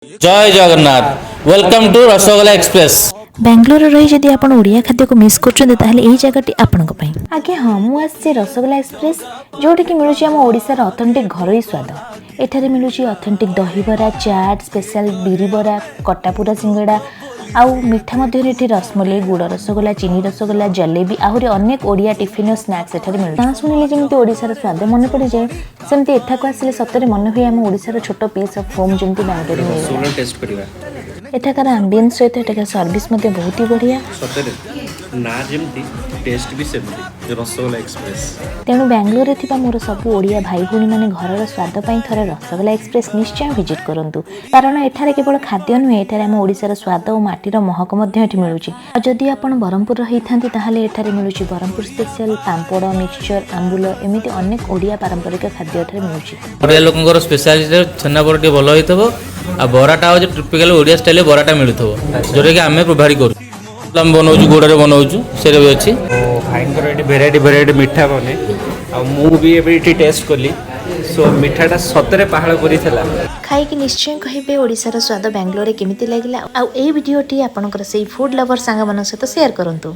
जय Jagannath welcome to Rasagola express. Bangalore रही जदि आपण ओडिया खाद्य को मिस करछन ताहले एही जगहटी आपनक पई आगे हां मु आसी रसगोला एक्सप्रेस जोठी कि मिलुची हम ओडिसा रा ऑथेंटिक घरोई स्वाद एठारे मिलुची ऑथेंटिक दही बरा चाट स्पेशल बिरी बरा कट्टापुरा सिंगड़ा आउ मिठा मध्य एठी रसमलाई गुड़ रसगोला चीनी रसगोला जलेबी आहुरी अनेक ओडिया टिफिन और स्नैक्स एठारे मिलु ना सुनिले जेमति ओडिसा रा स्वाद मन पड़ी जाए सेमति एठाको आसिले सतरे मन होई हम ओडिसा रा छोटो पीस ऑफ होम जेमति बैंगलोर में सोलो टेस्ट करिवा एठाकार एम्बियंस सहित एठाकार सर्विस मध्य बहुत ही बढ़िया सतरे ना जेमति टेस्ट भी सेमति रसगोला एक्सप्रेस तेणु बेंगलोर रे थिबा मोर सब ओडिया भाई भूणी माने घरर स्वाद पई थरे रसगोला एक्सप्रेस निश्चय विजिट करंतु कारण एठारे केवल खाद्य नुहे एठारे हम ओडिसा रा स्वाद और माटीर महक मध्य एठी मिलुची आ जदि आपण बरहमपुर रही थांती ताहाले एठारे मिलुची बरहमपुर स्पेशल पांपड़ मिक्सचर आंबुल एमिति अनेक ओडिया पारंपरिक खाद्य एठारे मिलुची ओडिया लोकंकर स्पेशलिटी छन्ना बड़ टे भलो होइतबो आ बराटा हो जे टिपिकल ओडिया स्टाइल बराटा मिलुथबो जोरे कि आमे प्रोवाइड करू हम बनाउछु गोडरे बनाउछु सेरे भी अछि भाईंकर एटी भेराइटी मिठा बने आ मु भी एटी टेस्ट करली सो मिठाटा सतरे पहाड़ परी थला खाई कि निश्चय कहिबे ओडिसा रा स्वाद बेंगलोर रे केमिति लागिला आ ए वीडियोटी आपनकर सेही फूड लवर सांग मन सहित शेयर करंतु।